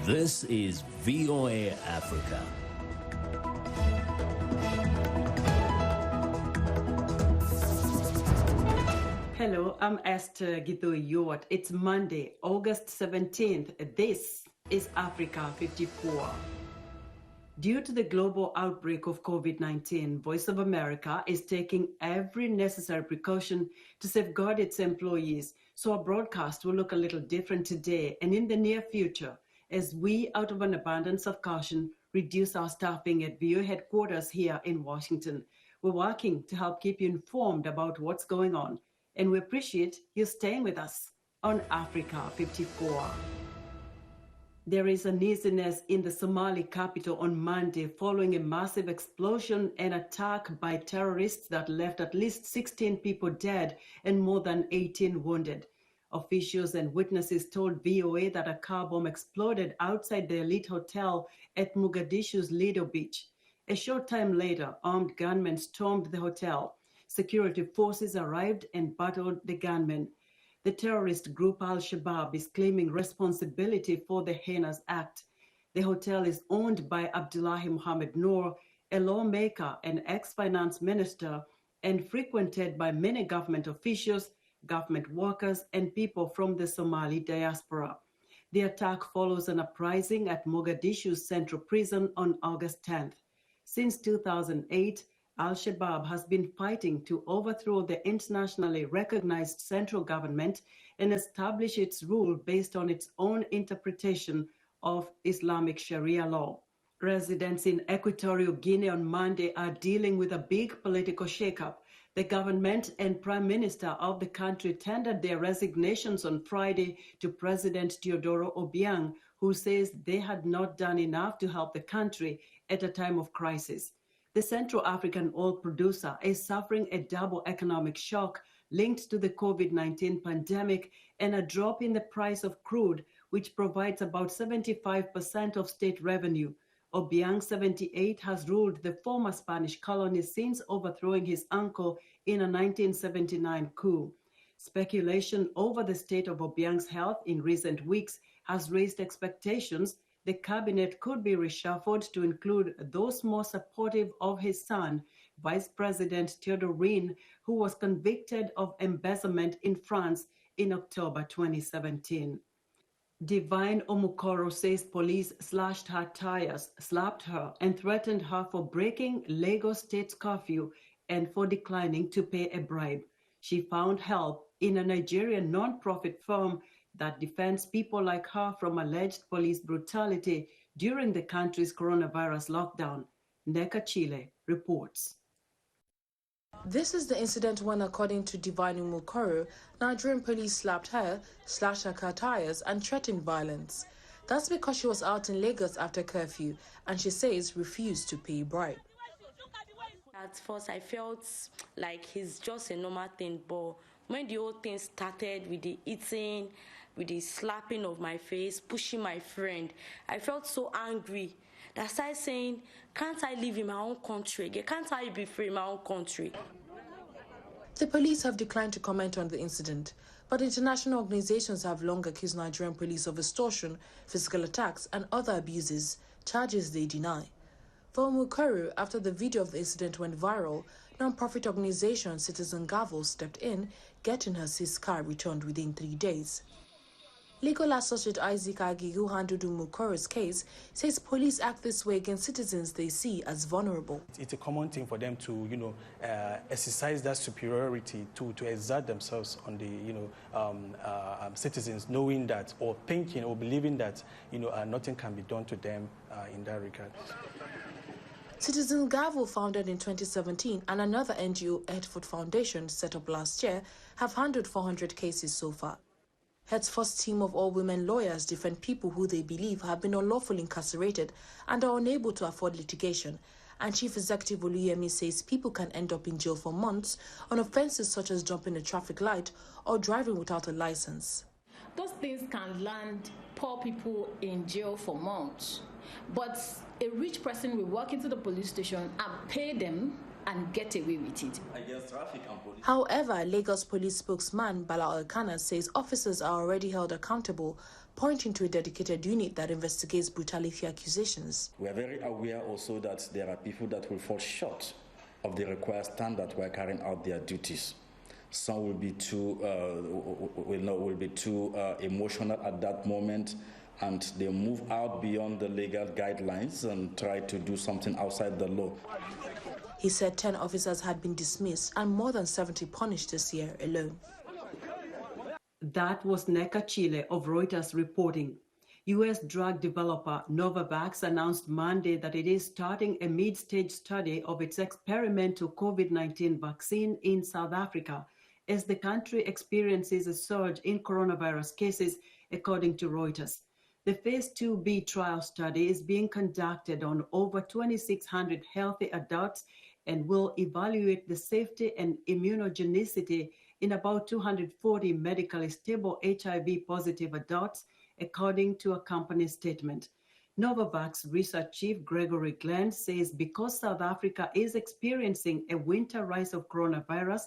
This is VOA Africa. Hello, I'm Esther Githui-Ewart. It's Monday, August 17th. This is Africa 54. Due to the global outbreak of COVID-19, Voice of America is taking every necessary precaution to safeguard its employees, so our broadcast will look a little different today and in the near future as we, out of an abundance of caution, reduce our staffing at VOA headquarters here in Washington. We're working to help keep you informed about what's going on, and we appreciate you staying with us on Africa 54. There is uneasiness in the Somali capital on Monday following a massive explosion and attack by terrorists that left at least 16 people dead and more than 18 wounded. Officials and witnesses told VOA that a car bomb exploded outside the elite hotel at Mogadishu's Lido beach. A short time later, armed gunmen stormed the hotel. Security forces arrived and battled the gunmen. The terrorist group Shabbab is claiming responsibility for the heinous act. The hotel is owned by Abdullahi Mohamed Nor, a lawmaker and ex-finance minister, and frequented by many government officials, government workers, and people from the Somali diaspora. The attack follows an uprising at Mogadishu's central prison on August 10th. Since 2008, Al-Shabaab has been fighting to overthrow the internationally recognized central government and establish its rule based on its own interpretation of Islamic Sharia law. Residents in Equatorial Guinea on Monday are dealing with a big political shakeup. The government and prime minister of the country tendered their resignations on Friday to President Teodoro Obiang, who says they had not done enough to help the country at a time of crisis. The Central African oil producer is suffering a double economic shock linked to the COVID-19 pandemic and a drop in the price of crude, which provides about 75% of state revenue. Obiang, 78, has ruled the former Spanish colony since overthrowing his uncle in a 1979 coup. Speculation over the state of Obiang's health in recent weeks has raised expectations the cabinet could be reshuffled to include those more supportive of his son, Vice President Teodoro, who was convicted of embezzlement in France in October 2017. Divine Omukoro says police slashed her tires, slapped her, and threatened her for breaking Lagos State's curfew and for declining to pay a bribe. She found help in a Nigerian non-profit firm that defends people like her from alleged police brutality during the country's coronavirus lockdown. Neka Chile reports. This is the incident when, according to Divine Umukoro, Nigerian police slapped her, slashed her car tires, and threatened violence. That's because she was out in Lagos after curfew, and she says refused to pay a bribe. At first, I felt like it's just a normal thing, but when the whole thing started with the eating, with the slapping of my face, pushing my friend, I felt so angry that I started saying, can't I live in my own country? Can't I be free in my own country? The police have declined to comment on the incident, but international organizations have long accused Nigerian police of extortion, physical attacks, and other abuses, charges they deny. For Umukoro, after the video of the incident went viral, non-profit organization Citizen Gavel stepped in, getting her seized car returned within 3 days. Legal associate Isaac Agi, who handled Umukoro's case, says police act this way against citizens they see as vulnerable. It's a common thing for them to, exercise that superiority, to exert themselves on the, citizens, knowing that, or thinking, or believing that, nothing can be done to them in that regard. Citizen Gavel, founded in 2017, and another NGO, Edford Foundation, set up last year, have handled 400 cases so far. Head's first team of all-women lawyers defend people who they believe have been unlawfully incarcerated and are unable to afford litigation. And Chief Executive Oluyemi says people can end up in jail for months on offences such as jumping a traffic light or driving without a license. Those things can land poor people in jail for months. But a rich person will walk into the police station and pay them and get away with it. However, Lagos police spokesman Bala Elkanah says officers are already held accountable, pointing to a dedicated unit that investigates brutality accusations. We are very aware also that there are people that will fall short of the required standard while carrying out their duties. Some will be too emotional at that moment, and they move out beyond the legal guidelines and try to do something outside the law. He said 10 officers had been dismissed and more than 70 punished this year alone. That was Neka Chile of Reuters reporting. U.S. drug developer Novavex announced Monday that it is starting a mid-stage study of its experimental COVID-19 vaccine in South Africa as the country experiences a surge in coronavirus cases, according to Reuters. The Phase 2B trial study is being conducted on over 2,600 healthy adults and will evaluate the safety and immunogenicity in about 240 medically stable HIV-positive adults, according to a company statement. Novavax research chief Gregory Glenn says because South Africa is experiencing a winter rise of coronavirus,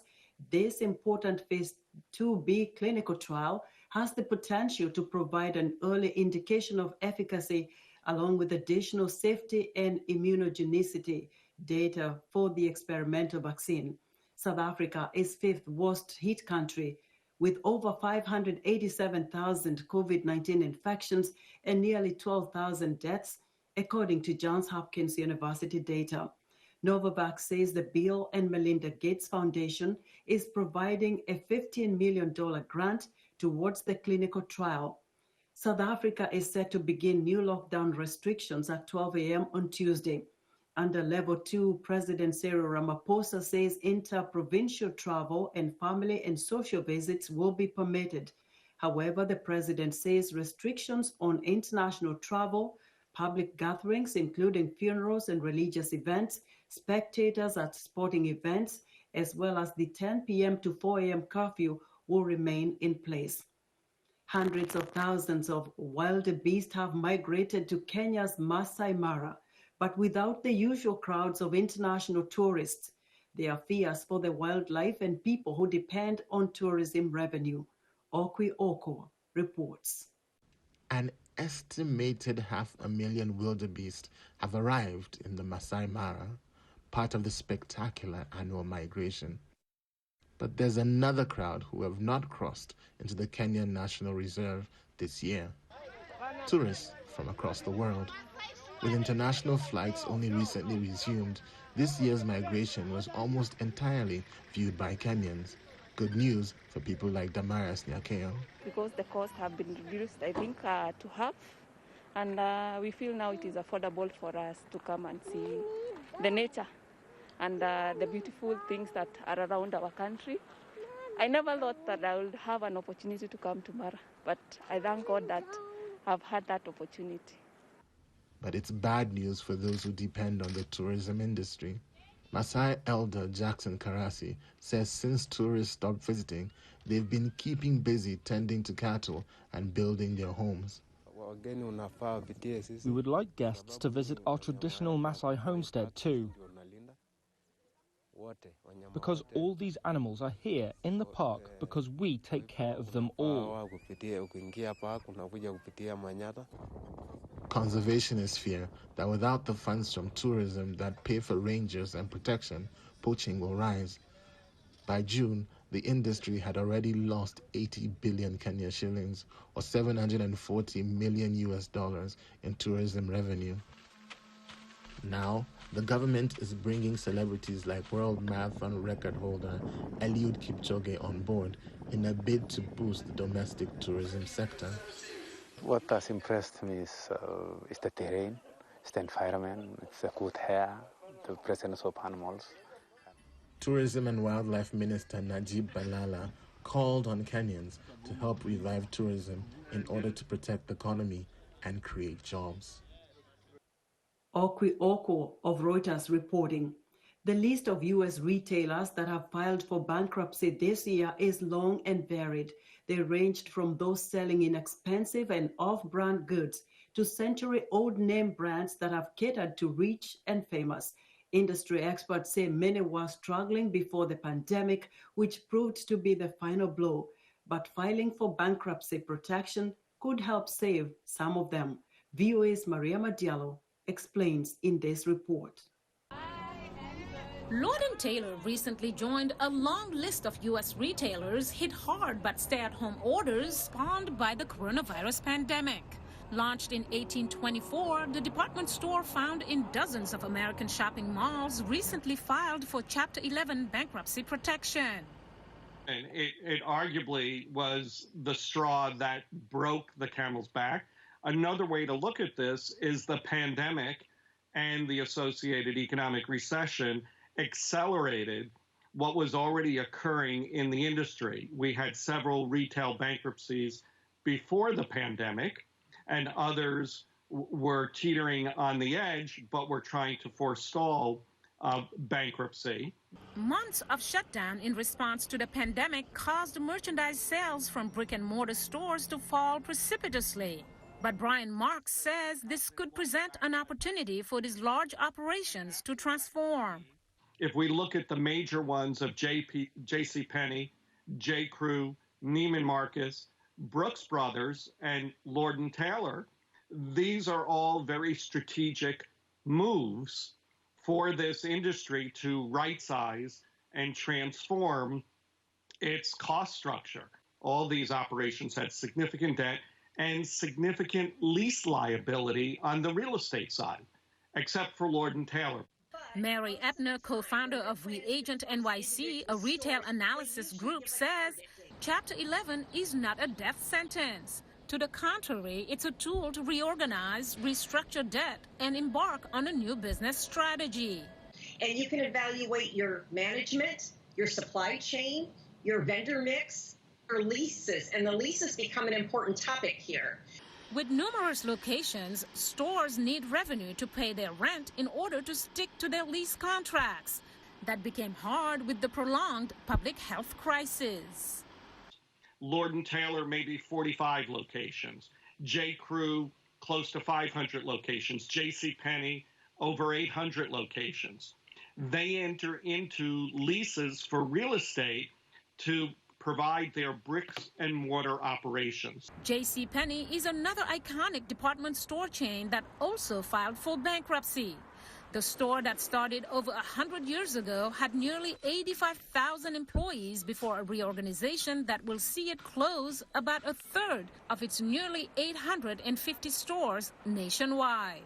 this important Phase 2B clinical trial has the potential to provide an early indication of efficacy along with additional safety and immunogenicity data for the experimental vaccine. South Africa is fifth worst hit country with over 587,000 COVID-19 infections and nearly 12,000 deaths, according to Johns Hopkins University data. Novavax says the Bill and Melinda Gates Foundation is providing a $15 million grant towards the clinical trial. South Africa is set to begin new lockdown restrictions at 12 a.m. on Tuesday. Under Level 2, President Cyril Ramaphosa says inter-provincial travel and family and social visits will be permitted. However, the president says restrictions on international travel, public gatherings, including funerals and religious events, spectators at sporting events, as well as the 10 p.m. to 4 a.m. curfew will remain in place. Hundreds of thousands of wildebeest have migrated to Kenya's Maasai Mara, but without the usual crowds of international tourists. They are fierce for the wildlife and people who depend on tourism revenue. Okwi Oko reports. An estimated 500,000 wildebeest have arrived in the Maasai Mara, part of the spectacular annual migration. But there's another crowd who have not crossed into the Kenyan National Reserve this year. Tourists from across the world. With international flights only recently resumed, this year's migration was almost entirely viewed by Kenyans. Good news for people like Damaris Nyakeo. Because the costs have been reduced, I think, to half. And we feel now it is affordable for us to come and see the nature and the beautiful things that are around our country. I never thought that I would have an opportunity to come to Mara, but I thank God that I've had that opportunity. But it's bad news for those who depend on the tourism industry. Maasai elder Jackson Karasi says since tourists stopped visiting, they've been keeping busy tending to cattle and building their homes. We would like guests to visit our traditional Maasai homestead too, because all these animals are here in the park because we take care of them all. Conservationists fear that without the funds from tourism that pay for rangers and protection, poaching will rise. By June, the industry had already lost 80 billion Kenya shillings, or $740 million in tourism revenue. Now, the government is bringing celebrities like world marathon record holder Eliud Kipchoge on board in a bid to boost the domestic tourism sector. What has impressed me is the terrain, it's the environment, it's the good hair, the presence of animals. Tourism and Wildlife Minister Najib Balala called on Kenyans to help revive tourism in order to protect the economy and create jobs. Okwi Oko of Reuters reporting. The list of U.S. retailers that have filed for bankruptcy this year is long and varied. They ranged from those selling inexpensive and off-brand goods to century-old name brands that have catered to rich and famous. Industry experts say many were struggling before the pandemic, which proved to be the final blow. But filing for bankruptcy protection could help save some of them. VOA's Maria Diallo explains in this report. Lord & Taylor recently joined a long list of U.S. retailers hit hard by stay-at-home orders spawned by the coronavirus pandemic. Launched in 1824, the department store found in dozens of American shopping malls recently filed for Chapter 11 bankruptcy protection. And it arguably was the straw that broke the camel's back. Another way to look at this is the pandemic and the associated economic recession accelerated what was already occurring in the industry. We had several retail bankruptcies before the pandemic, and others were teetering on the edge, but were trying to forestall bankruptcy. Months of shutdown in response to the pandemic caused merchandise sales from brick-and-mortar stores to fall precipitously. But Brian Marks says this could present an opportunity for these large operations to transform. If we look at the major ones of JCPenney, J.Crew, Neiman Marcus, Brooks Brothers, and Lord & Taylor, these are all very strategic moves for this industry to right-size and transform its cost structure. All these operations had significant debt and significant lease liability on the real estate side, except for Lord & Taylor. Mary Epner, co-founder of Reagent NYC, a retail analysis group, says Chapter 11 is not a death sentence. To the contrary, it's a tool to reorganize, restructure debt, and embark on a new business strategy. And you can evaluate your management, your supply chain, your vendor mix, your leases, and the leases become an important topic here. With numerous locations, stores need revenue to pay their rent in order to stick to their lease contracts. That became hard with the prolonged public health crisis. Lord & Taylor, maybe 45 locations. J.Crew, close to 500 locations. JCPenney, over 800 locations. They enter into leases for real estate to provide their bricks and mortar operations. JCPenney is another iconic department store chain that also filed for bankruptcy. The store that started over 100 years ago had nearly 85,000 employees before a reorganization that will see it close about a third of its nearly 850 stores nationwide.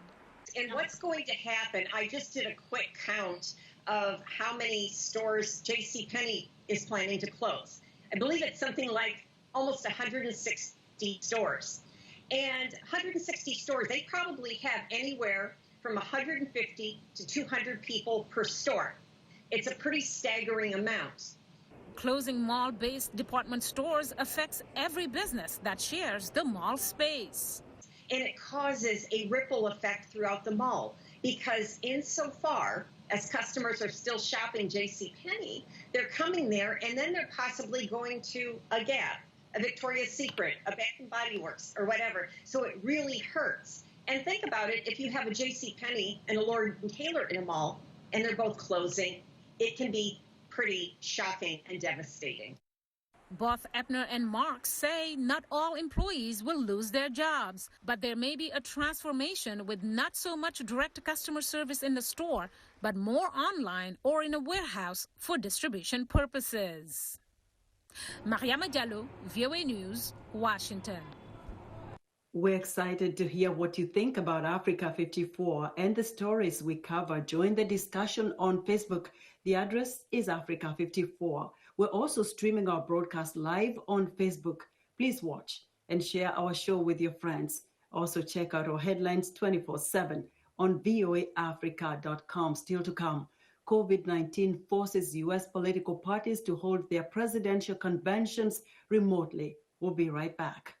And what's going to happen, I just did a quick count of how many stores JCPenney is planning to close. I believe it's something like almost 160 stores. And 160 stores, they probably have anywhere from 150 to 200 people per store. It's a pretty staggering amount. Closing mall-based department stores affects every business that shares the mall space. And it causes a ripple effect throughout the mall because insofar as customers are still shopping JCPenney, they're coming there and then they're possibly going to a Gap, a Victoria's Secret, a Bath and Body Works, or whatever. So it really hurts. And think about it, if you have a JCPenney and a Lord & Taylor in a mall and they're both closing, it can be pretty shocking and devastating. Both Epner and Marks say not all employees will lose their jobs, but there may be a transformation with not so much direct customer service in the store, but more online or in a warehouse for distribution purposes. Mariama Diallo, VOA News, Washington. We're excited to hear what you think about Africa 54 and the stories we cover. Join the discussion on Facebook. The address is Africa 54. We're also streaming our broadcast live on Facebook. Please watch and share our show with your friends. Also check out our headlines 24/7 on voaafrica.com. Still to come, COVID-19 forces U.S. political parties to hold their presidential conventions remotely. We'll be right back.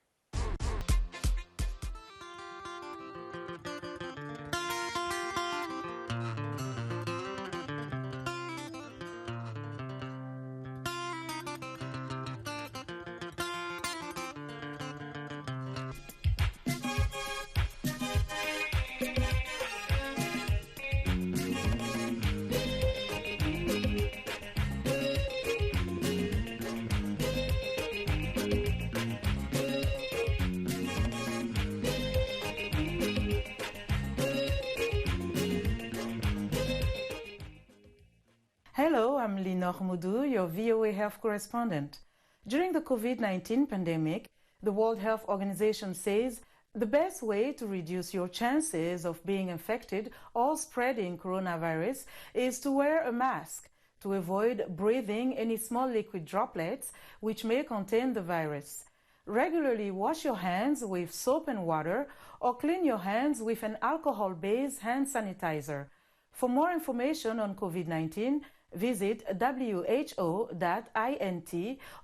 Mudu, your VOA Health correspondent. During the COVID-19 pandemic, the World Health Organization says the best way to reduce your chances of being infected or spreading coronavirus is to wear a mask to avoid breathing any small liquid droplets which may contain the virus. Regularly wash your hands with soap and water or clean your hands with an alcohol-based hand sanitizer. For more information on COVID-19, visit who.int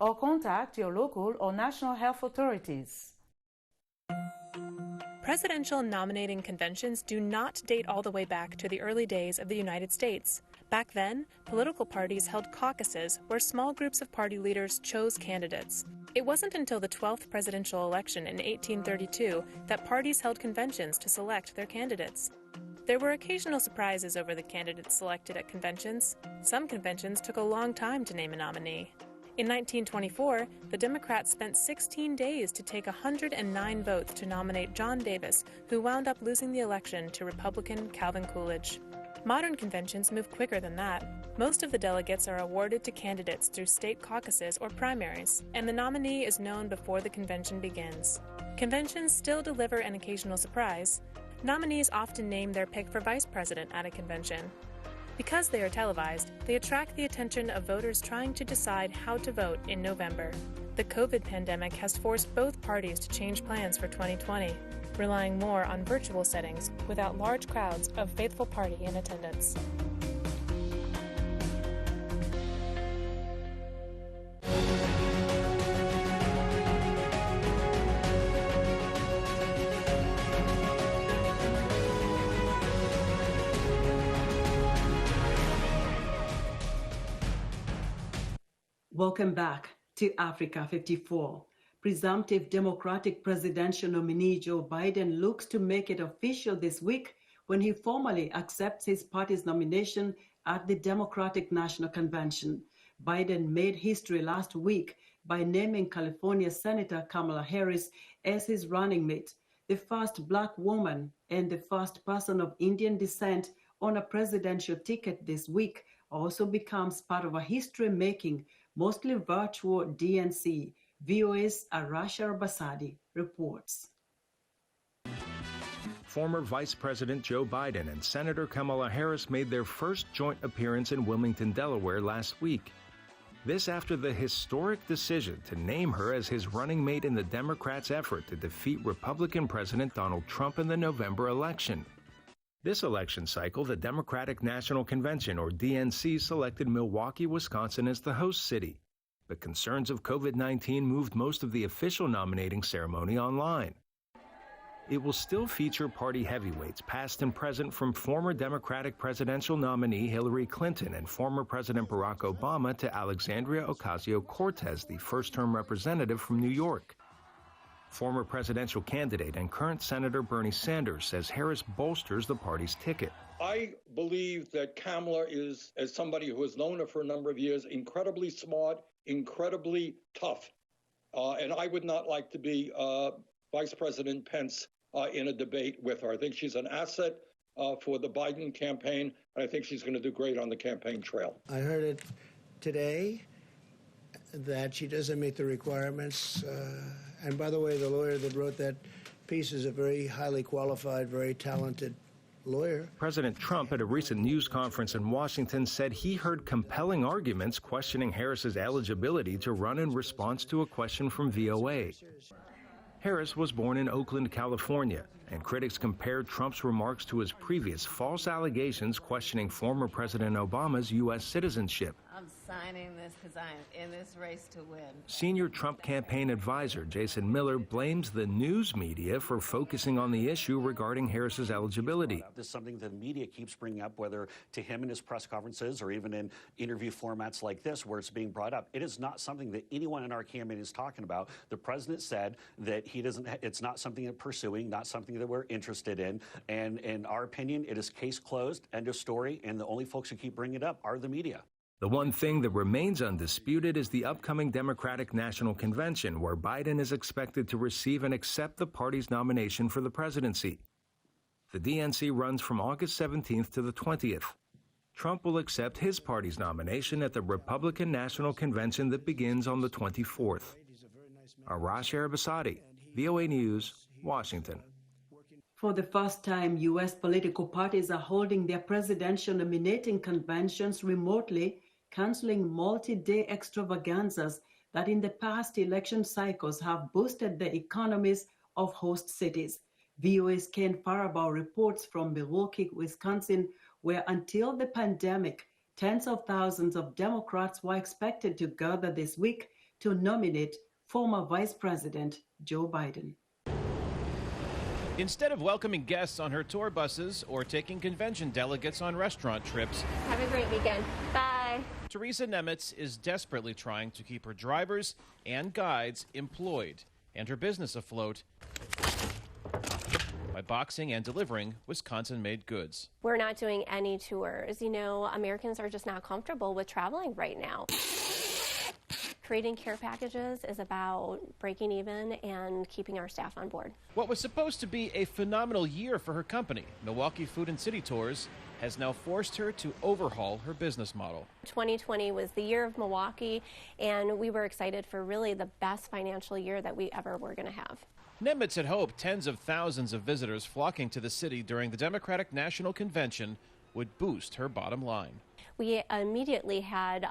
or contact your local or national health authorities. Presidential nominating conventions do not date all the way back to the early days of the United States. Back then, political parties held caucuses where small groups of party leaders chose candidates. It wasn't until the 12th presidential election in 1832 that parties held conventions to select their candidates. There were occasional surprises over the candidates selected at conventions. Some conventions took a long time to name a nominee. In 1924, the Democrats spent 16 days to take 109 votes to nominate John Davis, who wound up losing the election to Republican Calvin Coolidge. Modern conventions move quicker than that. Most of the delegates are awarded to candidates through state caucuses or primaries, and the nominee is known before the convention begins. Conventions still deliver an occasional surprise. Nominees often name their pick for vice president at a convention. Because they are televised, they attract the attention of voters trying to decide how to vote in November. The COVID pandemic has forced both parties to change plans for 2020, relying more on virtual settings without large crowds of faithful party in attendance. Welcome back to Africa 54. Presumptive Democratic presidential nominee Joe Biden looks to make it official this week when he formally accepts his party's nomination at the Democratic National Convention. Biden made history last week by naming California Senator Kamala Harris as his running mate, the first Black woman and the first person of Indian descent on a presidential ticket this week. Also becomes part of a history-making, mostly virtual DNC. VOA's Arasha Basadi reports. Former Vice President Joe Biden and Senator Kamala Harris made their first joint appearance in Wilmington, Delaware last week. This after the historic decision to name her as his running mate in the Democrats' effort to defeat Republican President Donald Trump in the November election. This election cycle, the Democratic National Convention, or DNC, selected Milwaukee, Wisconsin as the host city. But concerns of COVID-19 moved most of the official nominating ceremony online. It will still feature party heavyweights, past and present, from former Democratic presidential nominee Hillary Clinton and former President Barack Obama to Alexandria Ocasio-Cortez, the first-term representative from New York. Former presidential candidate and current Senator Bernie Sanders says Harris bolsters the party's ticket. I believe that Kamala is, as somebody who has known her for a number of years, incredibly smart, incredibly tough. And I would not like to be Vice President Pence in a debate with her. I think she's an asset for the Biden campaign, and I think she's going to do great on the campaign trail. I heard it today that she doesn't meet the requirements. And by the way, the lawyer that wrote that piece is a very highly qualified, very talented lawyer. President Trump at a recent news conference in Washington said he heard compelling arguments questioning Harris's eligibility to run in response to a question from VOA. Harris was born in Oakland, California, and critics compared Trump's remarks to his previous false allegations questioning former President Obama's U.S. citizenship. I'm signing this because I am in this race to win. Senior Trump campaign advisor Jason Miller blames the news media for focusing on the issue regarding Harris's eligibility. This is something the media keeps bringing up, whether to him in his press conferences or even in interview formats like this where it's being brought up. It is not something that anyone in our campaign is talking about. The president said that it's not something that pursuing, not something that we're interested in. And in our opinion, it is case closed, end of story, and the only folks who keep bringing it up are the media. The one thing that remains undisputed is the upcoming Democratic National Convention, where Biden is expected to receive and accept the party's nomination for the presidency. The DNC runs from August 17th to the 20th. Trump will accept his party's nomination at the Republican National Convention that begins on the 24th. Arash Arabasadi, VOA News, Washington. For the first time, U.S. political parties are holding their presidential nominating conventions remotely, canceling multi-day extravaganzas that in the past election cycles have boosted the economies of host cities. VOA's Ken Farabaugh reports from Milwaukee, Wisconsin, where until the pandemic, tens of thousands of Democrats were expected to gather this week to nominate former Vice President Joe Biden. Instead of welcoming guests on her tour buses or taking convention delegates on restaurant trips, have a great weekend. Bye. Teresa Nemitz is desperately trying to keep her drivers and guides employed and her business afloat by boxing and delivering Wisconsin-made goods. We're not doing any tours. You know, Americans are just not comfortable with traveling right now. Creating care packages is about breaking even and keeping our staff on board. What was supposed to be a phenomenal year for her company, Milwaukee Food and City Tours, has now forced her to overhaul her business model. 2020 was the year of Milwaukee, and we were excited for really the best financial year that we ever were going to have. Nemitz had hoped tens of thousands of visitors flocking to the city during the Democratic National Convention would boost her bottom line. We immediately had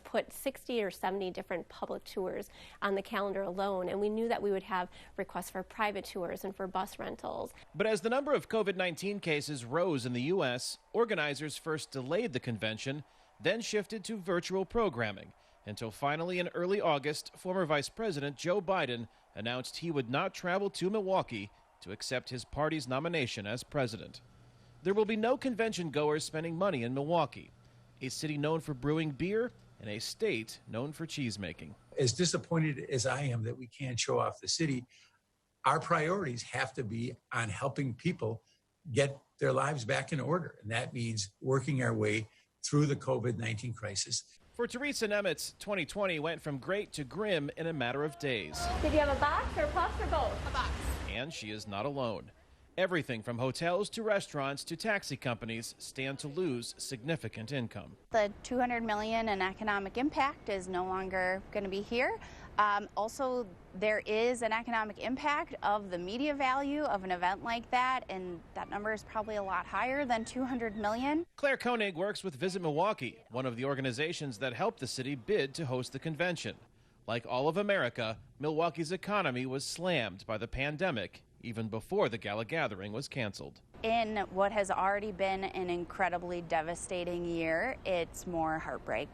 put 60 or 70 different public tours on the calendar alone, and we knew that we would have requests for private tours and for bus rentals. But as the number of COVID-19 cases rose in the U.S., organizers first delayed the convention, then shifted to virtual programming, until finally in early August, former Vice President Joe Biden announced he would not travel to Milwaukee to accept his party's nomination as president. There will be no convention goers spending money in Milwaukee, a city known for brewing beer and a state known for cheesemaking. As disappointed as I am that we can't show off the city, our priorities have to be on helping people get their lives back in order. And that means working our way through the COVID-19 crisis. For Teresa Nemitz, 2020 went from great to grim in a matter of days. Did you have a box or puffs or both? A box. And she is not alone. Everything from hotels to restaurants to taxi companies stand to lose significant income. The $200 million in economic impact is no longer going to be here. Also, there is an economic impact of the media value of an event like that, and that number is probably a lot higher than $200 million. Claire Koenig works with Visit Milwaukee, one of the organizations that helped the city bid to host the convention. Like all of America, Milwaukee's economy was slammed by the pandemic even before the gala gathering was canceled. In what has already been an incredibly devastating year, it's more heartbreak.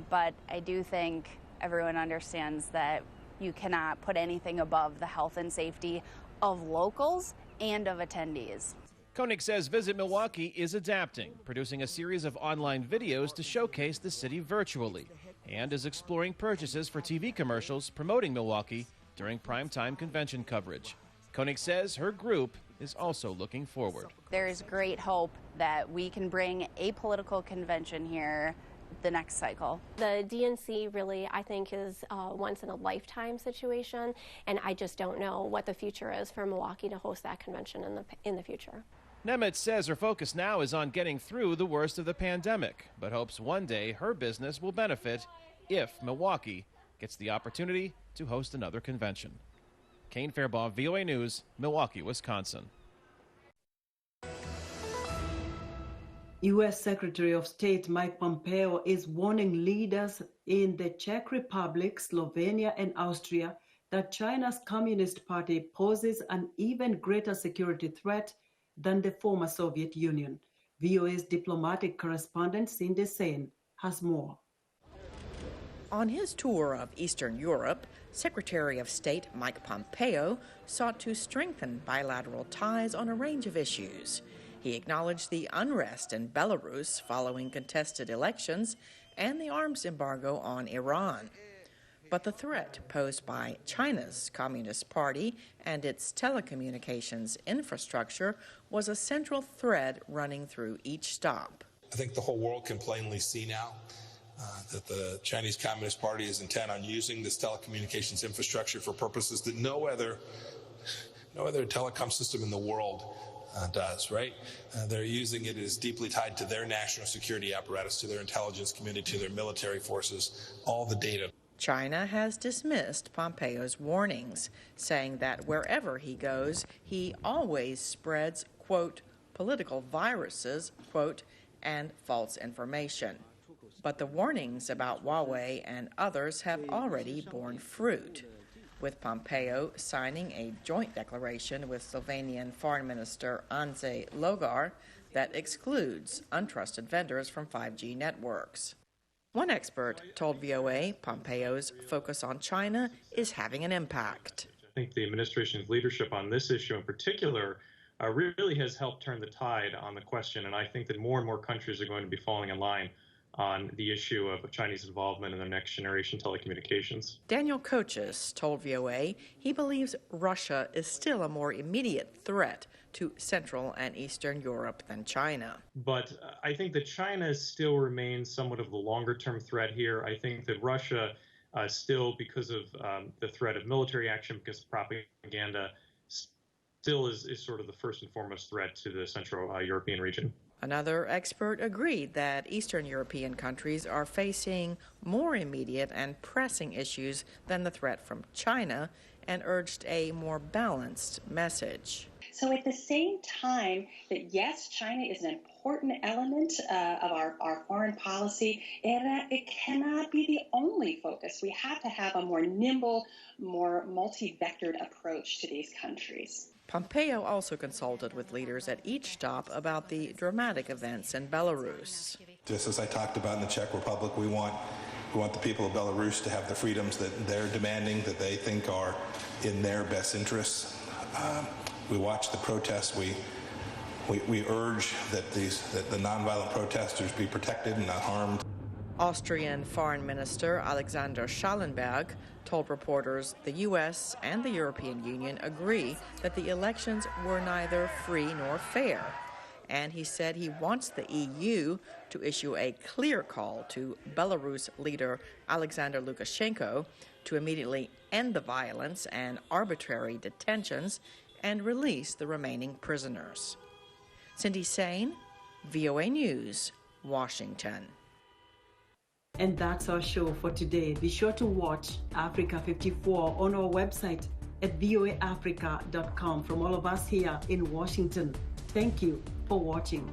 But I do think everyone understands that you cannot put anything above the health and safety of locals and of attendees. Koenig says Visit Milwaukee is adapting, producing a series of online videos to showcase the city virtually, and is exploring purchases for TV commercials promoting Milwaukee during primetime convention coverage. Koenig says her group is also looking forward. There is great hope that we can bring a political convention here the next cycle. The DNC really, I think, is a once-in-a-lifetime situation, and I just don't know what the future is for Milwaukee to host that convention in the future. Nemitz says her focus now is on getting through the worst of the pandemic, but hopes one day her business will benefit if Milwaukee gets the opportunity to host another convention. Kane Fairbaugh, VOA News, Milwaukee, Wisconsin. U.S. Secretary of State Mike Pompeo is warning leaders in the Czech Republic, Slovenia, and Austria that China's Communist Party poses an even greater security threat than the former Soviet Union. VOA's diplomatic correspondent Cindy Sain has more. On his tour of Eastern Europe, Secretary of State Mike Pompeo sought to strengthen bilateral ties on a range of issues. He acknowledged the unrest in Belarus following contested elections and the arms embargo on Iran. But the threat posed by China's Communist Party and its telecommunications infrastructure was a central thread running through each stop. I think the whole world can plainly see now that the Chinese Communist Party is intent on using this telecommunications infrastructure for purposes that no other telecom system in the world does, right? They're using it as deeply tied to their national security apparatus, to their intelligence community, to their military forces, all the data. China has dismissed Pompeo's warnings, saying that wherever he goes, he always spreads, quote, political viruses, quote, and false information. But the warnings about Huawei and others have already borne fruit, with Pompeo signing a joint declaration with Slovenian Foreign Minister Ante Logar that excludes untrusted vendors from 5G networks. One expert told VOA Pompeo's focus on China is having an impact. I think the administration's leadership on this issue in particular really has helped turn the tide on the question, and I think that more and more countries are going to be falling in line on the issue of Chinese involvement in the next generation telecommunications. Daniel Coaches told VOA he believes Russia is still a more immediate threat to Central and Eastern Europe than China. But I think that China still remains somewhat of the longer-term threat here. I think that Russia still, because of the threat of military action, because of propaganda, still is sort of the first and foremost threat to the Central European region. Another expert agreed that Eastern European countries are facing more immediate and pressing issues than the threat from China, and urged a more balanced message. So at the same time that, yes, China is an important element of our foreign policy, it cannot be the only focus. We have to have a more nimble, more multi-vectored approach to these countries. Pompeo also consulted with leaders at each stop about the dramatic events in Belarus. Just as I talked about in the Czech Republic, we want the people of Belarus to have the freedoms that they're demanding, that they think are in their best interests. We watch the protests. We urge that the nonviolent protesters be protected and not harmed. Austrian Foreign Minister Alexander Schallenberg told reporters the U.S. and the European Union agree that the elections were neither free nor fair. And he said he wants the EU to issue a clear call to Belarus leader Alexander Lukashenko to immediately end the violence and arbitrary detentions and release the remaining prisoners. Cindy Sain, VOA News, Washington. And that's our show for today. Be sure to watch Africa 54 on our website at voaafrica.com. From all of us here in Washington, thank you for watching.